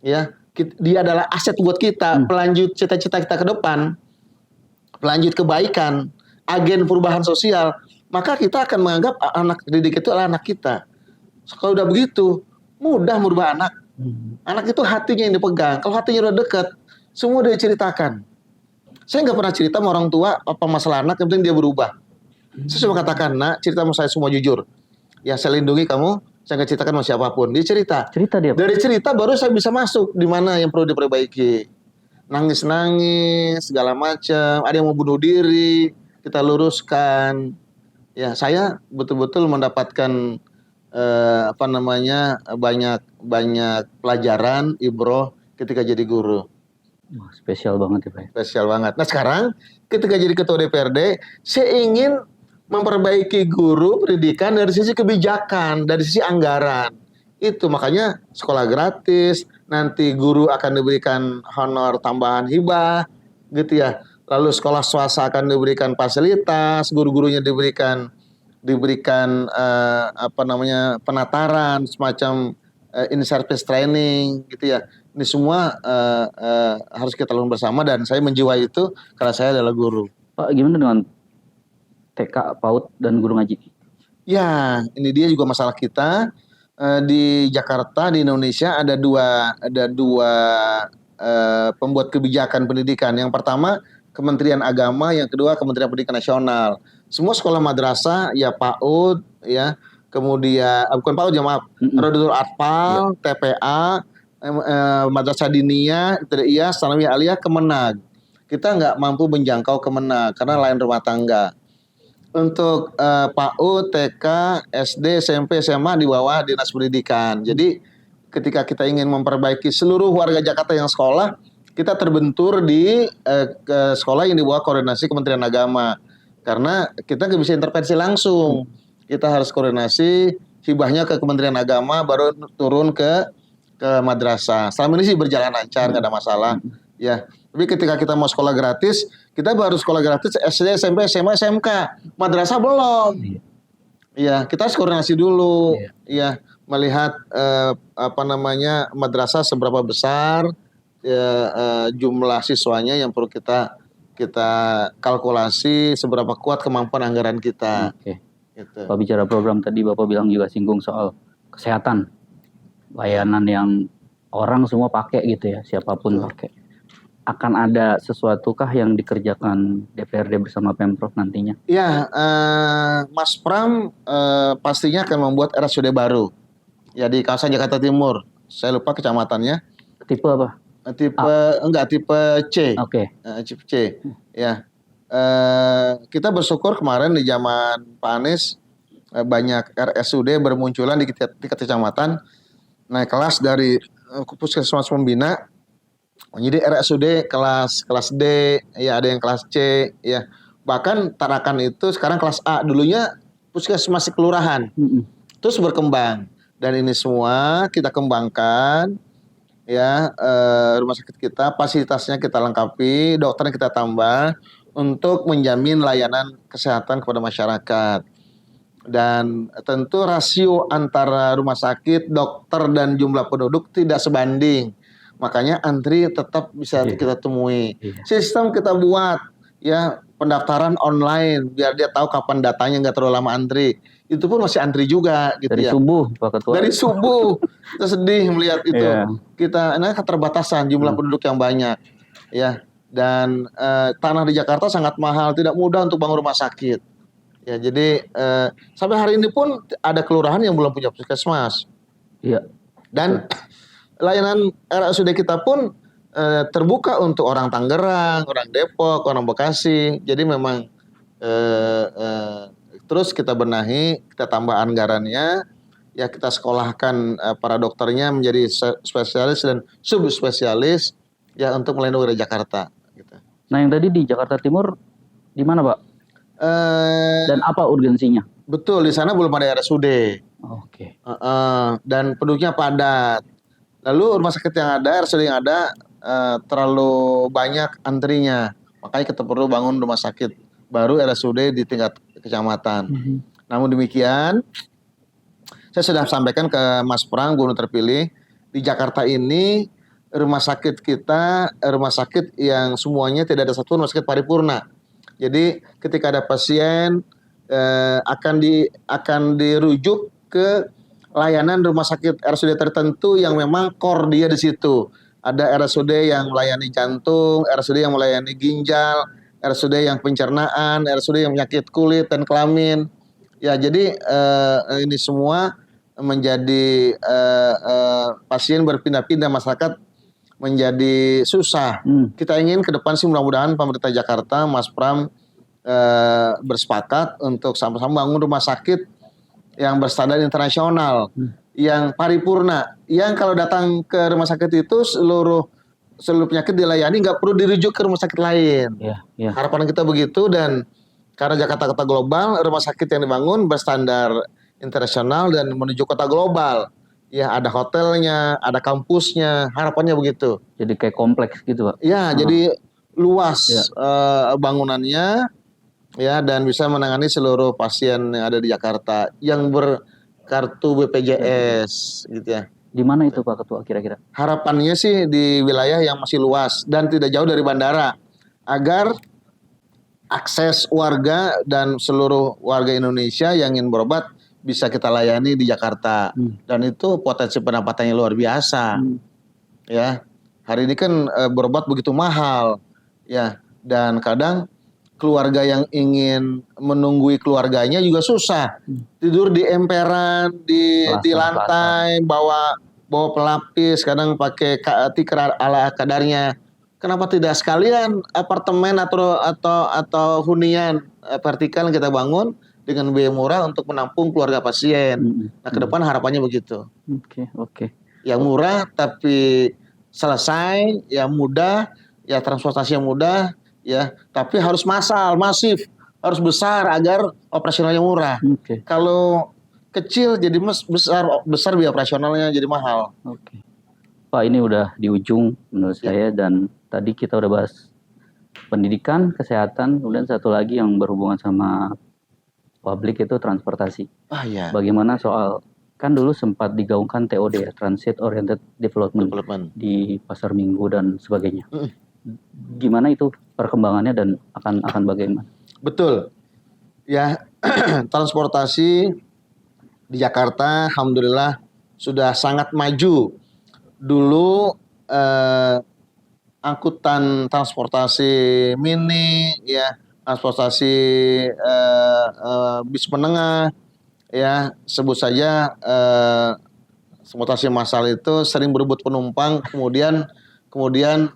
ya, dia adalah aset buat kita, pelanjut cita-cita kita ke depan, pelanjut kebaikan, agen perubahan sosial, maka kita akan menganggap anak didik itu adalah anak kita. Kalau udah begitu, mudah merubah anak. Anak itu hatinya yang dipegang. Kalau hatinya udah dekat, semua dia ceritakan. Saya nggak pernah cerita sama orang tua apa masalah anak, yang penting dia berubah. Saya cuma katakan, nak, cerita sama saya semua jujur. Ya, saya lindungi kamu, saya nggak ceritakan sama siapapun. Dia cerita. Cerita dia, Pak. Dari cerita baru saya bisa masuk di mana yang perlu diperbaiki. Nangis-nangis, segala macam. Ada yang mau bunuh diri, kita luruskan. Ya, saya betul-betul mendapatkan banyak banyak pelajaran, ibroh ketika jadi guru. Wah, spesial banget ya, Pak. Spesial banget. Nah, sekarang ketika jadi ketua DPRD, saya ingin memperbaiki guru pendidikan dari sisi kebijakan, dari sisi anggaran. Itu makanya sekolah gratis, nanti guru akan diberikan honor tambahan hibah, gitu ya. Lalu sekolah swasta akan diberikan fasilitas, guru-gurunya diberikan penataran semacam in-service training, gitu ya. Ini semua harus kita lakukan bersama dan saya menjiwai itu karena saya adalah guru. Pak, gimana dengan TK, PAUD, dan guru ngaji? Ya, ini dia juga masalah kita. Di Jakarta, di Indonesia ada dua pembuat kebijakan pendidikan. Yang pertama Kementerian Agama, yang kedua Kementerian Pendidikan Nasional. Semua sekolah madrasah, ya PAUD, ya kemudian bukan PAUD ya maaf, Rodatul Atfal, TPA, Madrasah Diniyah, Ibtidaiyah, Tsanawiyah Aliyah, Kemenag. Kita nggak mampu menjangkau Kemenag karena lain rumah tangga. Untuk PAUD, TK, SD, SMP, SMA di bawah Dinas Pendidikan. Jadi ketika kita ingin memperbaiki seluruh warga Jakarta yang sekolah, kita terbentur di ke sekolah yang di bawah koordinasi Kementerian Agama. Karena kita nggak bisa intervensi langsung. Kita harus koordinasi, hibahnya ke Kementerian Agama, baru turun ke madrasah. Selama ini sih berjalan lancar, nggak ada masalah. Ya, tapi ketika kita mau sekolah gratis, kita baru sekolah gratis SD, SMP, SMA, SMK. Madrasah belum. Iya, kita harus koordinasi dulu. Iya, melihat madrasah seberapa besar, jumlah siswanya yang perlu kita kalkulasi, seberapa kuat kemampuan anggaran kita. Oke. Gitu. Pak, bicara program tadi Bapak bilang juga singgung soal kesehatan. Layanan yang orang semua pakai gitu ya, siapapun pakai. Akan ada sesuatukah yang dikerjakan DPRD bersama Pemprov nantinya? Ya, Mas Pram pastinya akan membuat RSUD baru. Ya, di kawasan Jakarta Timur. Saya lupa kecamatannya. Tipe apa? Tipe C. Oke. Tipe C. Ya. Kita bersyukur kemarin di zaman Pak Anies banyak RSUD bermunculan di tingkat kecamatan. Naik kelas dari puskesmas pembina. Jadi RSUD kelas D, ya ada yang kelas C, ya. Bahkan Tarakan itu sekarang kelas A. Dulunya puskesmas kelurahan. Terus berkembang. Dan ini semua kita kembangkan, ya, rumah sakit kita, fasilitasnya kita lengkapi, dokternya kita tambah untuk menjamin layanan kesehatan kepada masyarakat. Dan tentu rasio antara rumah sakit, dokter, dan jumlah penduduk tidak sebanding. Makanya antri tetap bisa kita temui. Sistem kita buat, ya, pendaftaran online biar dia tahu kapan datanya, nggak terlalu lama antri. Itu pun masih antri juga gitu. Dari ya. Subuh, Pak Ketua. Dari subuh. Kita sedih melihat itu. Kita keterbatasan jumlah penduduk yang banyak, ya. Dan tanah di Jakarta sangat mahal, tidak mudah untuk bangun rumah sakit. Ya, jadi sampai hari ini pun ada kelurahan yang belum punya puskesmas. Iya. Dan layanan RSUD kita pun terbuka untuk orang Tangerang, orang Depok, orang Bekasi. Jadi memang terus kita benahi, kita tambah anggarannya, ya kita sekolahkan para dokternya menjadi spesialis dan subspesialis, ya, untuk melindungi warga Jakarta. Gitu. Nah, yang tadi di Jakarta Timur di mana, Pak? Dan apa urgensinya? Betul, di sana belum ada RSUD. Oke. Dan penduduknya padat. Lalu rumah sakit yang ada, RSUD yang ada terlalu banyak antrinya. Makanya kita perlu bangun rumah sakit baru RSUD di tingkat kecamatan. Namun demikian, saya sudah sampaikan ke Mas Pram, gubernur terpilih, di Jakarta ini rumah sakit kita, rumah sakit yang semuanya tidak ada satu rumah sakit paripurna. Jadi ketika ada pasien akan dirujuk ke layanan rumah sakit RSUD tertentu yang memang core dia di situ. Ada RSUD yang melayani jantung, RSUD yang melayani ginjal, RSUD yang pencernaan, RSUD yang penyakit kulit dan kelamin. Ya, jadi ini semua menjadi pasien berpindah-pindah, masyarakat menjadi susah. Kita ingin ke depan sih mudah-mudahan pemerintah Jakarta, Mas Pram bersepakat untuk sama-sama bangun rumah sakit yang berstandar internasional, yang paripurna, yang kalau datang ke rumah sakit itu seluruh penyakit dilayani, nggak perlu dirujuk ke rumah sakit lain. Harapan kita begitu, dan karena Jakarta kota global, rumah sakit yang dibangun berstandar internasional dan menuju kota global. Ya, ada hotelnya, ada kampusnya, harapannya begitu. Jadi kayak kompleks gitu, Pak. Ya, jadi luas bangunannya, ya, dan bisa menangani seluruh pasien yang ada di Jakarta yang berkartu BPJS, gitu ya. Di mana itu Pak Ketua kira-kira? Harapannya sih di wilayah yang masih luas dan tidak jauh dari bandara, agar akses warga dan seluruh warga Indonesia yang ingin berobat bisa kita layani di Jakarta. Dan itu potensi pendapatannya luar biasa. Ya, hari ini kan berobat begitu mahal, ya, dan kadang keluarga yang ingin menunggui keluarganya juga susah. Tidur di emperan, di lantai, bawa pelapis, kadang pakai tikar ala kadarnya. Kenapa tidak sekalian apartemen atau hunian vertikal kita bangun dengan biaya murah untuk menampung keluarga pasien. Nah, ke depan harapannya begitu. Oke. Yang murah tapi selesai, ya mudah, ya transportasi yang mudah, ya, tapi harus masif, harus besar agar operasionalnya murah. Kalau kecil jadi besar biaya operasionalnya jadi mahal. Pak, ini udah di ujung menurut saya, dan tadi kita udah bahas pendidikan, kesehatan, kemudian satu lagi yang berhubungan sama publik itu transportasi. Bagaimana soal, kan dulu sempat digaungkan TOD ya, Transit Oriented Development di Pasar Minggu dan sebagainya. Gimana itu perkembangannya dan akan bagaimana? Betul. Ya, transportasi di Jakarta alhamdulillah sudah sangat maju. Dulu angkutan transportasi mini, ya, transportasi bis menengah, ya, sebut saja transportasi massal itu sering berebut penumpang, kemudian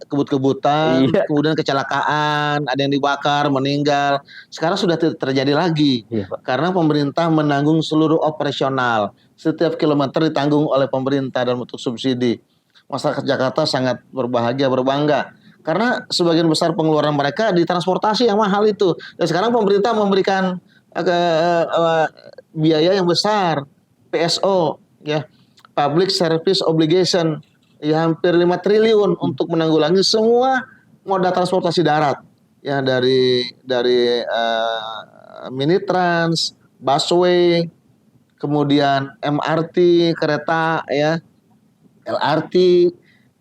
kebut-kebutan, kemudian kecelakaan, ada yang dibakar, meninggal. Sekarang sudah tidak terjadi lagi, karena pemerintah menanggung seluruh operasional. Setiap kilometer ditanggung oleh pemerintah dalam bentuk subsidi. Masyarakat Jakarta sangat berbahagia, berbangga, karena sebagian besar pengeluaran mereka di transportasi yang mahal itu. Dan sekarang pemerintah memberikan biaya yang besar, PSO, ya, Public Service Obligation, ya, hampir 5 triliun untuk menanggulangi semua moda transportasi darat, ya, dari Minitrans, busway, kemudian MRT, kereta, ya, LRT.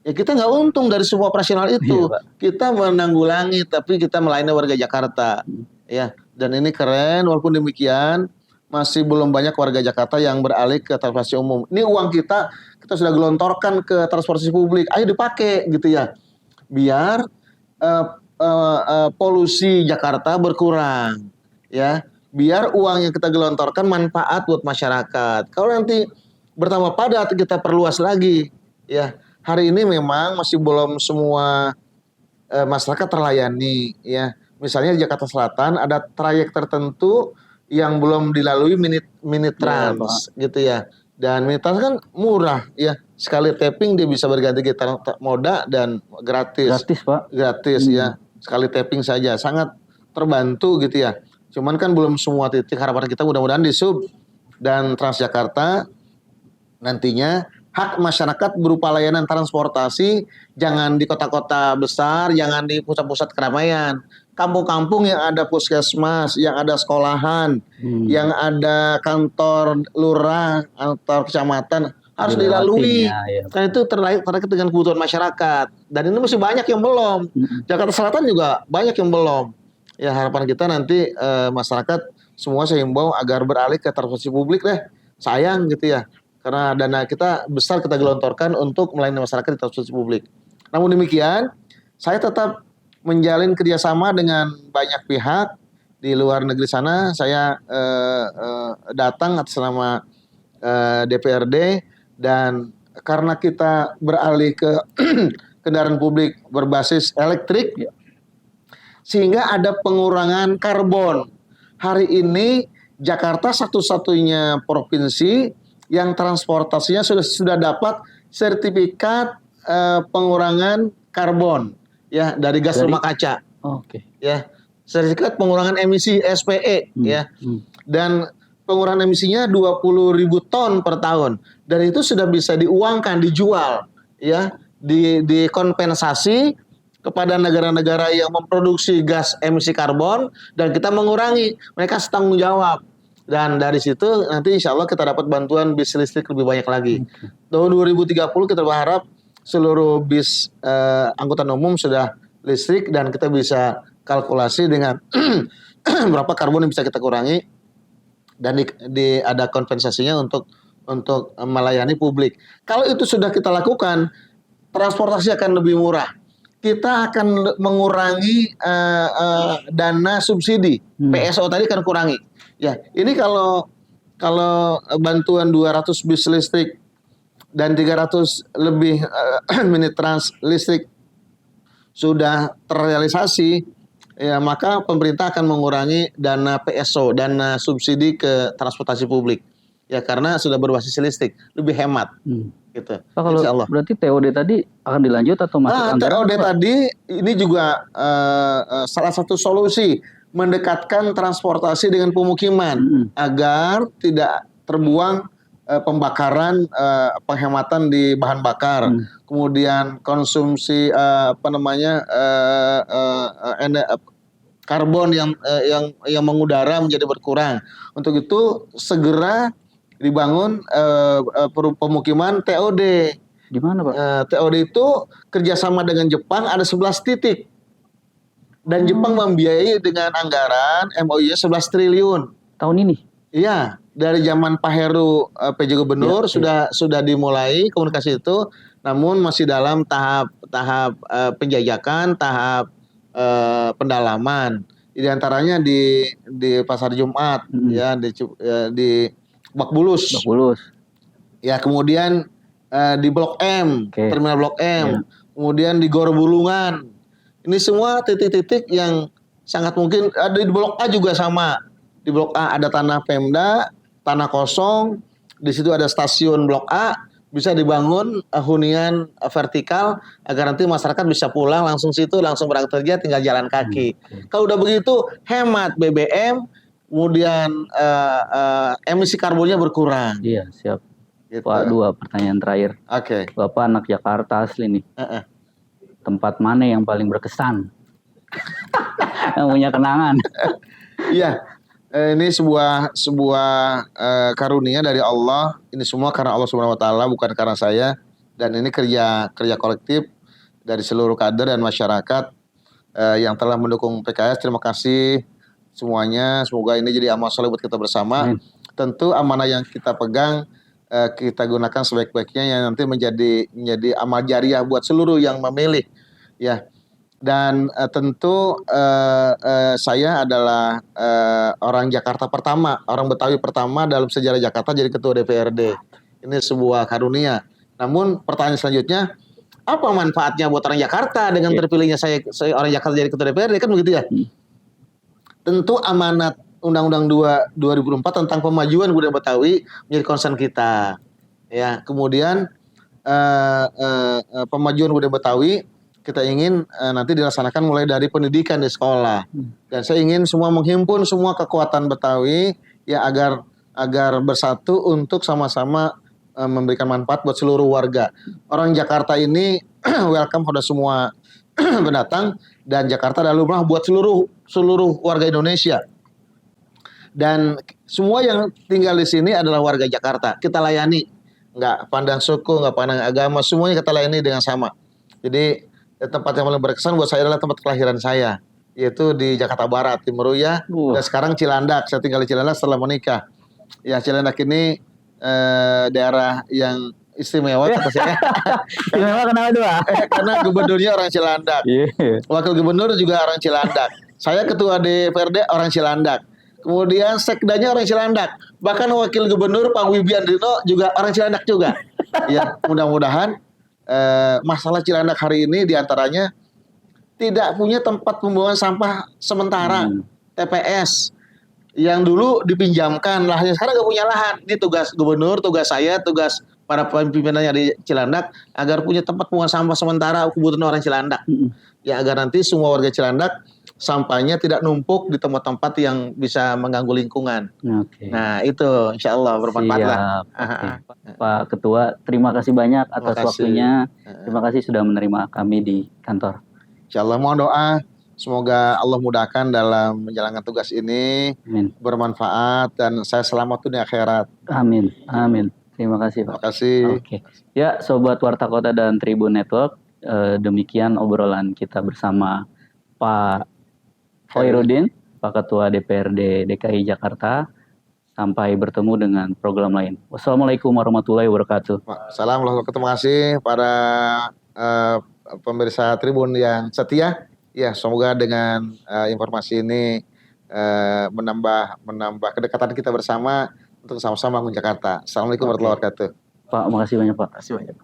Ya, kita nggak untung dari semua operasional itu. Kita menanggulangi, tapi kita melayani warga Jakarta, ya. Dan ini keren. Walaupun demikian, masih belum banyak warga Jakarta yang beralih ke transportasi umum. Ini uang kita sudah gelontorkan ke transportasi publik. Ayo dipakai, gitu ya, biar polusi Jakarta berkurang, ya. Biar uang yang kita gelontorkan manfaat buat masyarakat. Kalau nanti bertambah padat, kita perluas lagi, ya. Hari ini memang masih belum semua masyarakat terlayani, ya. Misalnya di Jakarta Selatan ada trayek tertentu yang belum dilalui Minitrans, gitu ya. Dan Minitrans kan murah, ya. Sekali tapping dia bisa berganti moda dan gratis. Gratis, Pak. Gratis, ya. Sekali tapping saja, sangat terbantu, gitu ya. Cuman kan belum semua titik. Harapan kita mudah-mudahan di Sub dan Transjakarta nantinya hak masyarakat berupa layanan transportasi jangan di kota-kota besar, jangan di pusat-pusat keramaian. Kampung-kampung yang ada puskesmas, yang ada sekolahan, yang ada kantor lurah, kantor kecamatan harus dilalui. Karena itu terkait dengan kebutuhan masyarakat. Dan ini masih banyak yang belum. Jakarta Selatan juga banyak yang belum. Ya, harapan kita nanti masyarakat semua saya himbau agar beralih ke transportasi publik deh. Sayang, gitu ya. Karena dana kita besar kita gelontorkan untuk melayani masyarakat di transportasi publik. Namun demikian, saya tetap menjalin kerjasama dengan banyak pihak di luar negeri sana. Saya datang atas nama DPRD, dan karena kita beralih ke kendaraan publik berbasis elektrik, sehingga ada pengurangan karbon. Hari ini Jakarta satu-satunya provinsi yang transportasinya sudah dapat sertifikat pengurangan karbon ya dari gas rumah kaca. Oke. Ya, sertifikat pengurangan emisi SPE ya. Dan pengurangan emisinya 20.000 ton per tahun. Dan itu sudah bisa diuangkan, dijual ya, dikompensasi kepada negara-negara yang memproduksi gas emisi karbon, dan kita mengurangi, mereka setanggung jawab. Dan dari situ nanti insya Allah kita dapat bantuan bis listrik lebih banyak lagi. Tahun 2030 kita berharap seluruh bis angkutan umum sudah listrik, dan kita bisa kalkulasi dengan berapa karbon yang bisa kita kurangi, dan ada kompensasinya untuk melayani publik. Kalau itu sudah kita lakukan, transportasi akan lebih murah. Kita akan mengurangi dana subsidi. PSO tadi akan kurangi. Ya, ini kalau bantuan 200 bis listrik dan 300 lebih mini trans listrik sudah terrealisasi, ya maka pemerintah akan mengurangi dana PSO, dana subsidi ke transportasi publik. Ya, karena sudah berbasis listrik, lebih hemat. Gitu. Pak, kalau berarti TOD tadi akan dilanjut atau masuk anggaran? TOD tadi ini juga salah satu solusi mendekatkan transportasi dengan pemukiman agar tidak terbuang pembakaran, penghematan di bahan bakar, kemudian konsumsi karbon yang mengudara menjadi berkurang. Untuk itu segera dibangun pemukiman TOD. Di mana, Pak? TOD itu kerjasama dengan Jepang, ada 11 titik. Dan Jepang membiayai dengan anggaran MOU 11 triliun. Tahun ini? Iya, dari zaman Pak Heru PJ Gubernur sudah dimulai komunikasi itu, namun masih dalam tahap penjajakan, tahap pendalaman. Di antaranya di Pasar Jumat, ya di Lebak Bulus. Ya, kemudian di Blok M, Terminal Blok M, kemudian di Gor Bulungan. Ini semua titik-titik yang sangat mungkin ada di Blok A juga sama. Di Blok A ada tanah Pemda, tanah kosong. Di situ ada stasiun Blok A, bisa dibangun hunian vertikal agar nanti masyarakat bisa pulang langsung situ, langsung berangkat kerja, tinggal jalan kaki. Kalau udah begitu hemat BBM, kemudian emisi karbonnya berkurang. Iya, siap. Gitu. Pak, 2 pertanyaan terakhir. Oke. Bapak anak Jakarta asli nih. Tempat mana yang paling berkesan? Yang punya kenangan. Iya. Ini sebuah karunia dari Allah. Ini semua karena Allah Subhanahu wa taala, bukan karena saya. Dan ini kerja kolektif dari seluruh kader dan masyarakat yang telah mendukung PKS. Terima kasih semuanya. Semoga ini jadi amal soleh buat kita bersama. Tentu amanah yang kita pegang kita gunakan sebaik-baiknya, yang nanti menjadi amal jariah buat seluruh yang memilih, ya. Dan tentu saya adalah orang Jakarta pertama, orang Betawi pertama dalam sejarah Jakarta jadi ketua DPRD. Ini sebuah karunia. Namun pertanyaan selanjutnya, apa manfaatnya buat orang Jakarta dengan terpilihnya saya orang Jakarta jadi ketua DPRD, kan begitu ya? Tentu amanat Undang-Undang 2004 tentang pemajuan budaya Betawi menjadi concern kita. Ya, kemudian pemajuan budaya Betawi kita ingin nanti dilaksanakan mulai dari pendidikan di sekolah. Dan saya ingin semua menghimpun semua kekuatan Betawi ya agar bersatu untuk sama-sama memberikan manfaat buat seluruh warga. Orang Jakarta ini welcome pada semua pendatang, dan Jakarta adalah rumah buat seluruh warga Indonesia. Dan semua yang tinggal di sini adalah warga Jakarta. Kita layani, nggak pandang suku, nggak pandang agama, semuanya kita layani dengan sama. Jadi tempat yang paling berkesan buat saya adalah tempat kelahiran saya, yaitu di Jakarta Barat, Timuraya. Dan sekarang Cilandak. Saya tinggal di Cilandak setelah menikah. Ya, Cilandak ini daerah yang istimewa kata saya. Istimewa kenapa tuh, Pak? Karena gubernurnya orang Cilandak, Iya. wakil gubernur juga orang Cilandak. Saya ketua DPRD orang Cilandak. Kemudian sekdanya orang Cilandak. Bahkan wakil gubernur Pak Wibi Andrino juga orang Cilandak juga. Ya, mudah-mudahan masalah Cilandak hari ini diantaranya tidak punya tempat pembuangan sampah sementara, TPS. Yang dulu dipinjamkan lahnya, sekarang nggak punya lahan. Ini tugas gubernur, tugas saya, tugas para pimpinannya di Cilandak agar punya tempat pembuangan sampah sementara kebutuhan orang Cilandak. Ya agar nanti semua warga Cilandak sampahnya tidak numpuk di tempat-tempat yang bisa mengganggu lingkungan. Oke. Nah itu insya Allah bermanfaat lah. Siap. Oke. Pak Ketua, terima kasih banyak atas kasih. waktunya. Terima kasih sudah menerima kami di kantor. Insya Allah mohon doa. Semoga Allah mudahkan dalam menjalankan tugas ini. Amin. Bermanfaat dan saya selamat dunia akhirat. Amin. Amin. Terima kasih, Pak. Terima kasih. Oke. Ya, Sobat Warta Kota dan Tribun Network, demikian obrolan kita bersama Pak Khairuddin, Pak Ketua DPRD DKI Jakarta. Sampai bertemu dengan program lain. Wassalamualaikum warahmatullahi wabarakatuh. Assalamualaikum. Terima kasih para pemirsa Tribun yang setia. Ya, semoga dengan informasi ini menambah kedekatan kita bersama untuk sama-sama bangun Jakarta. Assalamualaikum warahmatullahi wabarakatuh. Pak, makasih banyak, Pak. Terima kasih banyak.